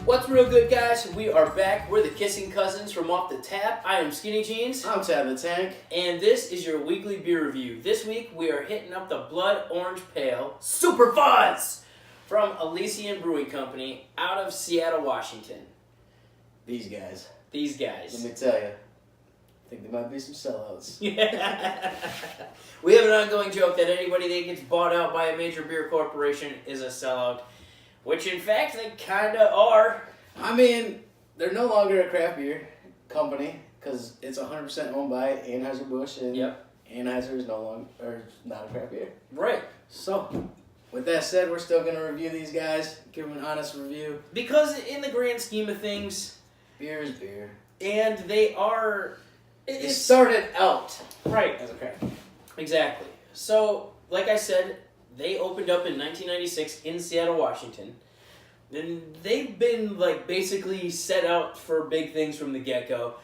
What's real good, guys? We are back. We're the Kissing Cousins from Off the Tap. I am Skinny Jeans. I'm Tab the Tank. And this is your weekly beer review. This week we are hitting up the Blood Orange Pale Superfuzz from Elysian Brewing Company out of Seattle, Washington. These guys. Let me tell you, I think there might be some sellouts. Yeah. We have an ongoing joke that anybody that gets bought out by a major beer corporation is a sellout. Which, in fact, they kind of are. I mean, they're no longer a craft beer company because it's 100% owned by Anheuser-Busch, and Anheuser is not a craft beer. Right. So, with that said, we're still going to review these guys, give them an honest review. Because in the grand scheme of things, beer is beer. And they are... It started out right as a craft beer. Exactly. So, like I said, they opened up in 1996 in Seattle, Washington. And they've been basically set out for big things from the get-go.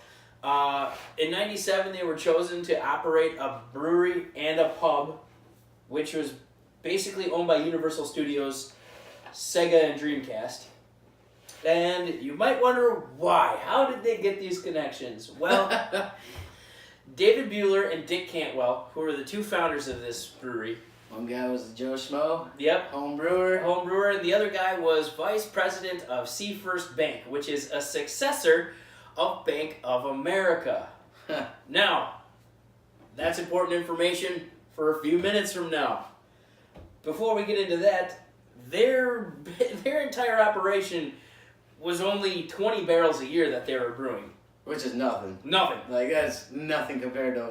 In 97, they were chosen to operate a brewery and a pub, which was basically owned by Universal Studios, Sega, and Dreamcast. And you might wonder why. How did they get these connections? Well, David Bueller and Dick Cantwell, who are the two founders of this brewery. One guy was Joe Schmo. Yep. Home brewer. And the other guy was vice president of Sea First Bank, which is a successor of Bank of America. Now, that's important information for a few minutes from now. Before we get into that, their entire operation was only 20 barrels a year that they were brewing. Which is nothing. Nothing. That's nothing compared to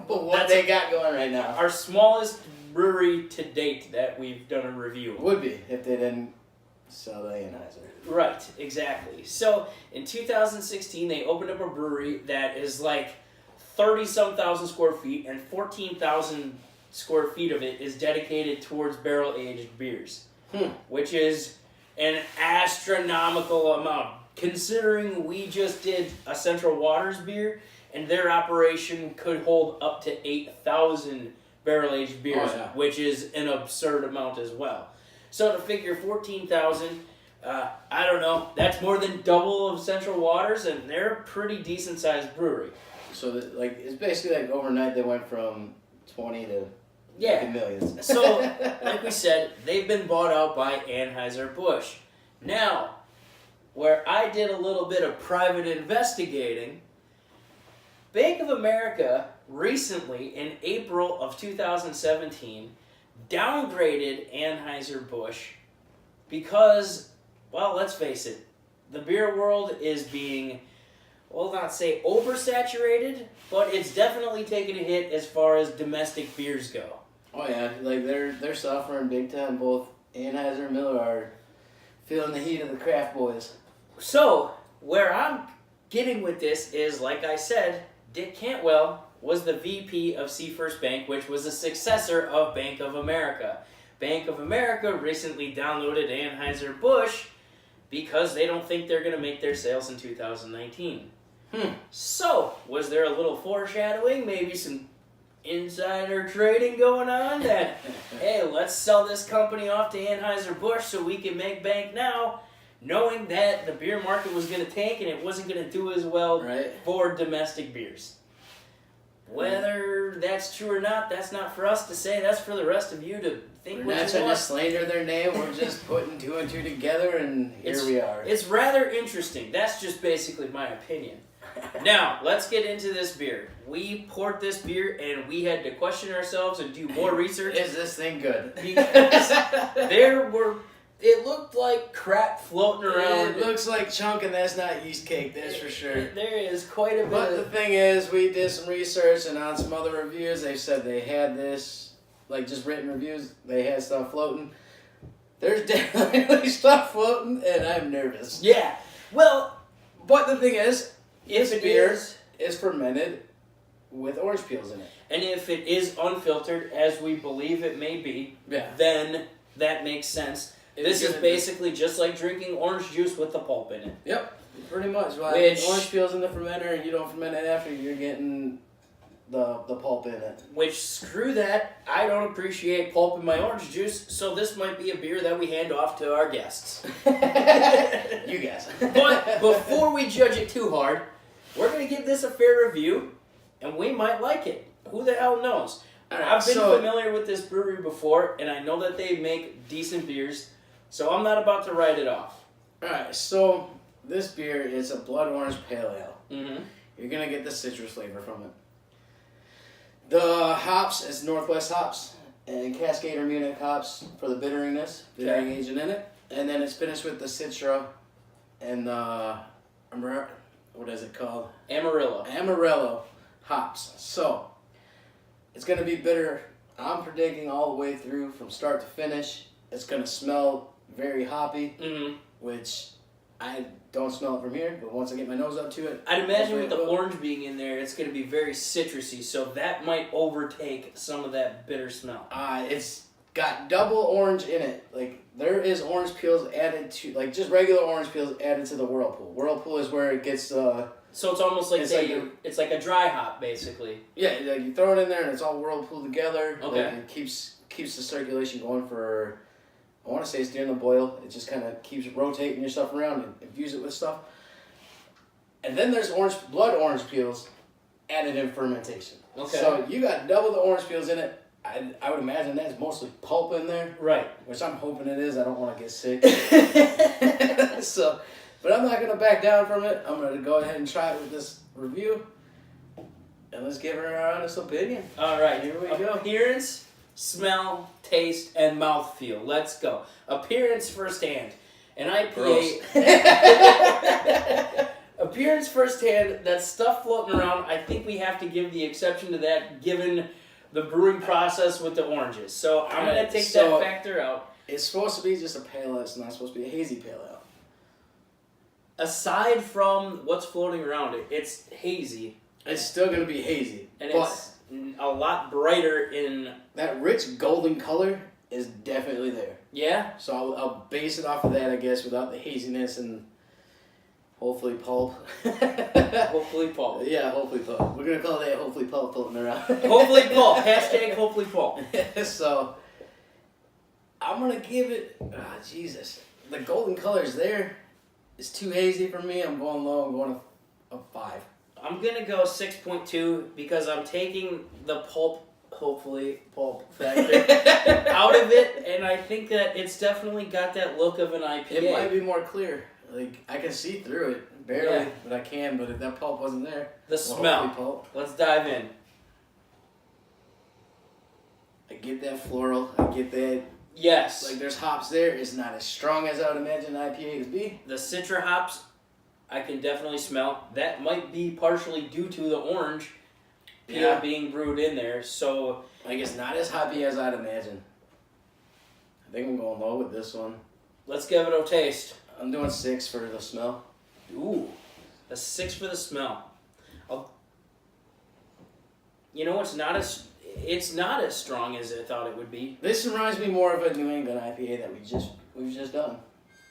what they got going right now. Our smallest brewery to date that we've done a review. Would be if they didn't sell the Anheuser. Right, exactly. So in 2016, they opened up a brewery that is 30-some thousand square feet, and 14,000 square feet of it is dedicated towards barrel-aged beers, which is an astronomical amount. Considering we just did a Central Waters beer, and their operation could hold up to 8,000 barrel-aged beers, which is an absurd amount as well. So to figure 14,000, I don't know, that's more than double of Central Waters, and they're a pretty decent-sized brewery. So it's basically overnight they went from 20 to millions. So, like we said, they've been bought out by Anheuser-Busch. Now, where I did a little bit of private investigating, Bank of America recently, in April of 2017, downgraded Anheuser-Busch because, well, let's face it, the beer world is being, well, not say oversaturated, but it's definitely taken a hit as far as domestic beers go. Oh yeah, they're suffering big time. Both Anheuser and Miller are feeling the heat of the craft boys. So, where I'm getting with this is, like I said, Dick Cantwell was the VP of Sea First Bank, which was a successor of Bank of America. Bank of America recently downloaded Anheuser-Busch because they don't think they're going to make their sales in 2019. So, was there a little foreshadowing, maybe some insider trading going on that, hey, let's sell this company off to Anheuser-Busch so we can make bank now, knowing that the beer market was going to tank and it wasn't going to do as well for domestic beers. Whether that's true or not, that's not for us to say. That's for the rest of you to think what you want. We're not trying to slander their name. We're just putting two and two together, and here we are. It's rather interesting. That's just basically my opinion. Now, let's get into this beer. We poured this beer, and we had to question ourselves and do more research. Is this thing good? Because it looked like crap floating around. It looks like chunk, and that's not yeast cake, that's for sure. There is quite a bit. But the thing is, we did some research, and on some other reviews, they said they had this, just written reviews, they had stuff floating. There's definitely stuff floating, and I'm nervous. Yeah. Well, but the thing is, if this beer is fermented with orange peels in it. And if it is unfiltered, as we believe it may be, then that makes sense. This is basically just like drinking orange juice with the pulp in it. Yep, pretty much. Orange peels in the fermenter and you don't ferment it after, you're getting the pulp in it. Which, screw that, I don't appreciate pulp in my orange juice, so this might be a beer that we hand off to our guests. You guess. But before we judge it too hard, we're going to give this a fair review, and we might like it. Who the hell knows? Right, I've been familiar with this brewery before, and I know that they make decent beers, so I'm not about to write it off. Alright, so this beer is a blood orange pale ale. Mm-hmm. You're going to get the citrus flavor from it. The hops is Northwest hops and Cascade or Munich hops for the bitteriness, bittering agent in it. And then it's finished with the Citra and what is it called? Amarillo hops. So, it's going to be bitter. I'm predicting all the way through from start to finish. It's going to smell very hoppy, which I don't smell it from here, but once I get my nose up to it... I'd imagine with the orange being in there, it's going to be very citrusy, so that might overtake some of that bitter smell. It's got double orange in it. Like, there is orange peels added to... Like, just regular orange peels added to the Whirlpool. Whirlpool is where it gets... So it's almost like it's like a dry hop, basically. Yeah, like you throw it in there and it's all Whirlpool together. Okay. Like, it keeps the circulation going for... I want to say it's during the boil. It just kind of keeps rotating your stuff around and infuse it with stuff. And then there's blood orange peels added in fermentation. Okay. So you got double the orange peels in it. I would imagine that's mostly pulp in there. Right. Which I'm hoping it is. I don't want to get sick. But I'm not going to back down from it. I'm going to go ahead and try it with this review. And let's give her our honest opinion. All right. Here we go. Appearance, smell, taste, and mouthfeel. Let's go. Appearance firsthand. An IPA. Appearance firsthand, that stuff floating around, I think we have to give the exception to that given the brewing process with the oranges. So I'm going to take that factor out. It's supposed to be just a pale ale. It's not supposed to be a hazy pale ale. Aside from what's floating around it, it's hazy. It's still going to be hazy. And it's a lot brighter in... That rich golden color is definitely there. Yeah? So I'll base it off of that, I guess, without the haziness and hopefully pulp. Hopefully pulp. Yeah, hopefully pulp. We're going to call that hopefully pulp floating around. Hopefully pulp. Hashtag hopefully pulp. So I'm going to give it... Jesus. The golden color's there. It's too hazy for me. I'm going low. I'm going a 5. I'm going to go 6.2 because I'm taking the pulp, hopefully, pulp factor out of it, and I think that it's definitely got that look of an IPA. It might be more clear. Like, I can see through it, barely, but I can, but if that pulp wasn't there... The smell. Pulp. Let's dive in. I get that floral. I get that... Yes. Like, there's hops there. It's not as strong as I would imagine an IPA to be. The Citra hops, I can definitely smell. That might be partially due to the orange peel being brewed in there, so... Like, it's not as hoppy as I'd imagine. I think I'm going low with this one. Let's give it a taste. I'm doing 6 for the smell. Ooh, a 6 for the smell. You know, it's not as strong as I thought it would be. This reminds me more of a New England IPA that we've just done.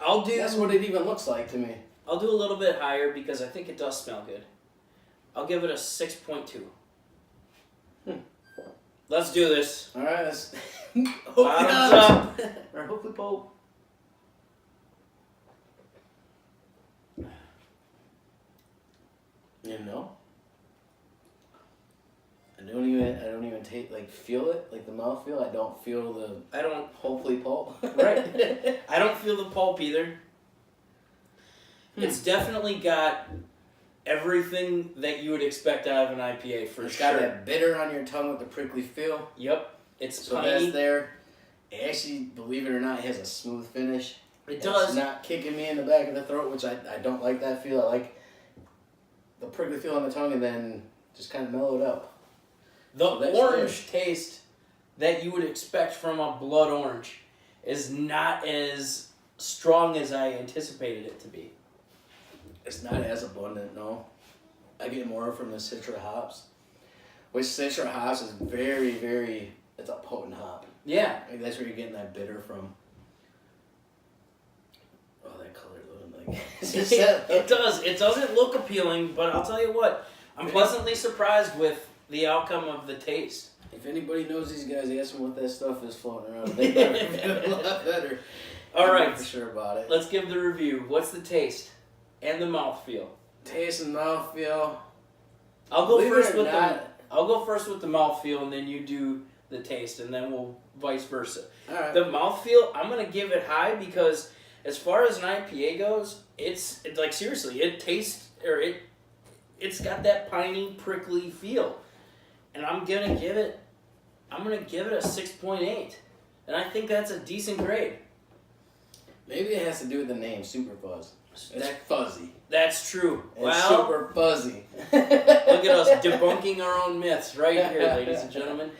That's what it even looks like to me. I'll do a little bit higher because I think it does smell good. I'll give it a 6.2. Let's do this. All right, let's... Bottoms up. Or hopefully pulp. You know? I don't even feel it, like the mouth feel. I don't feel hopefully pulp. Right. I don't feel the pulp either. It's definitely got everything that you would expect out of an IPA for It's sure. got that bitter on your tongue with the prickly feel. Yep. It's so piney. That's there. It actually, believe it or not, has a smooth finish. It does. It's not kicking me in the back of the throat, which I don't like that feel. I like the prickly feel on the tongue and then just kind of mellow it out. The orange taste that you would expect from a blood orange is not as strong as I anticipated it to be. It's not as abundant, no. I get more from the Citra hops. Which Citra hops is very, very... It's a potent hop. Yeah. Like that's where you're getting that bitter from. Oh, that color looking like... It does. It doesn't look appealing, but I'll tell you what. I'm pleasantly surprised with the outcome of the taste. If anybody knows these guys, ask them what that stuff is floating around. They better feel a lot better. All I'm right, not for sure about it. let's give the review. What's the taste and the mouthfeel? Taste and mouthfeel. I'll go Believe it first or with the. not- I'll go first with the mouthfeel, and then you do the taste, and then we'll vice versa. All right. The mouthfeel, I'm gonna give it high because as far as an IPA goes, it's like seriously, it tastes it's got that piney, prickly feel, and I'm gonna give it a 6.8, and I think that's a decent grade. Maybe it has to do with the name, Superfuzz. It's That- fuzzy. That's true. It's Well, super fuzzy. look at us debunking our own myths right here, ladies and gentlemen.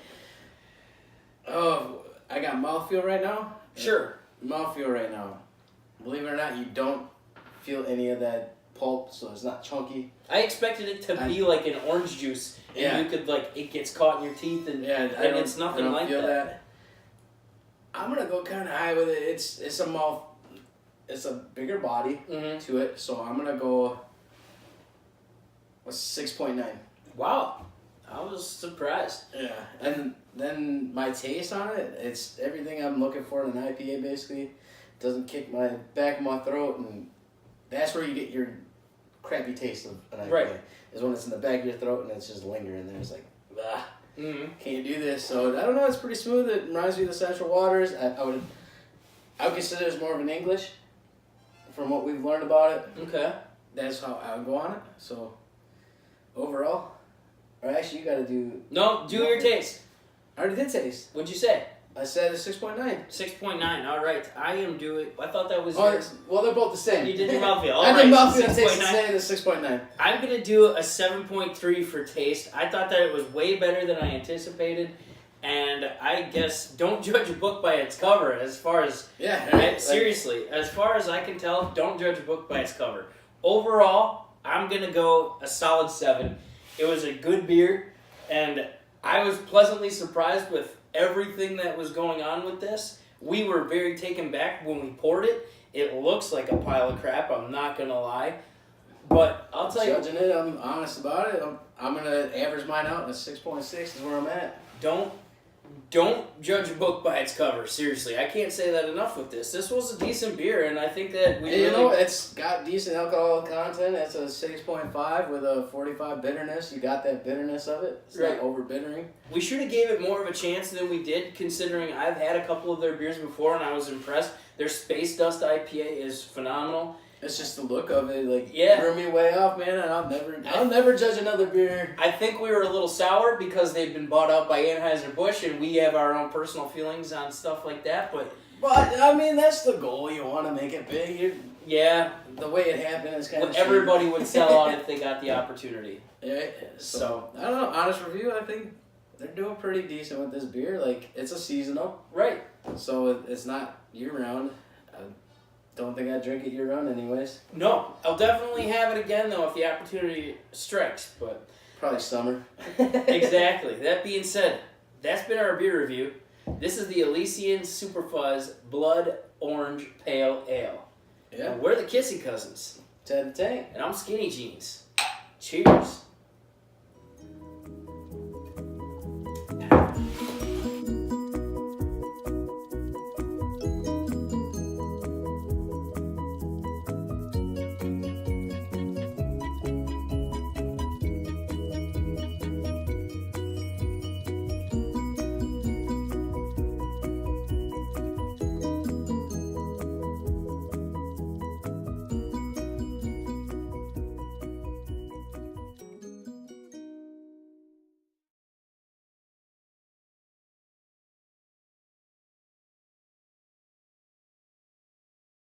Oh, I got mouthfeel right now? Sure. Mouthfeel right now. Believe it or not, you don't feel any of that pulp, so it's not chunky. I expected it to be like an orange juice, and Yeah. you could it gets caught in your teeth, and it's nothing like that. I'm gonna go kind of high with it. It's a bigger body Mm-hmm. to it, so I'm gonna go with 6.9. Wow, I was surprised. Yeah, and then my taste on it, it's everything I'm looking for in an IPA. Basically, doesn't kick my back of my throat, and that's where you get your crappy taste of an IPA. Right. Is when it's in the back of your throat and it's just lingering there. It's like, ah, Mm-hmm. can't do this. So I don't know. It's pretty smooth. It reminds me of the Central Waters. I would consider this more of an English, from what we've learned about it. Okay. That's how I would go on it. So overall, or actually, you got to do. No, do your taste. I already did taste. What'd you say? I said a 6.9. 6.9. All right. I am doing. I thought that was. Oh, well, they're both the same. You did your mouthfeel. All I right. did mouthfeel and taste 6.9. the same as 6.9. I'm gonna do a 7.3 for taste. I thought that it was way better than I anticipated, and I guess don't judge a book by its cover. As far as Yeah. seriously, as far as I can tell, don't judge a book by its cover. Overall, I'm gonna go a solid 7. It was a good beer, and I was pleasantly surprised with everything that was going on with this. We were very taken back when we poured it. It looks like a pile of crap, I'm not gonna lie. But I'll tell you, Judging it, I'm honest about it. I'm gonna average mine out, and a 6.6 is where I'm at. don't judge a book by its cover. Seriously, I can't say that enough with this. This was a decent beer, and I think that we And really... it's got decent alcohol content. It's a 6.5 with a 45 bitterness. You got that bitterness of it. It's Right. not over bittering. We should have gave it more of a chance than we did, considering I've had a couple of their beers before, and I was impressed. Their Space Dust IPA is phenomenal. It's just the look of it, Yeah. threw me way off, man. And I'll never judge another beer. I think we were a little sour because they've been bought out by Anheuser-Busch, and we have our own personal feelings on stuff like that, but... But I mean, that's the goal. You want to make it big. Yeah, The way it happened is kind of. everybody would sell out if they got the opportunity. Yeah. So I don't know. Honest review. I think they're doing pretty decent with this beer. It's a seasonal, Right. so it's not year round. I don't think I drink it year round, anyways. No, I'll definitely have it again, though, if the opportunity strikes, but... Probably summer. Exactly. That being said, that's been our beer review. This is the Elysian Superfuzz Blood Orange Pale Ale. Yeah. And we're the Kissy Cousins. Ted the Tank. And I'm Skinny Jeans. Cheers.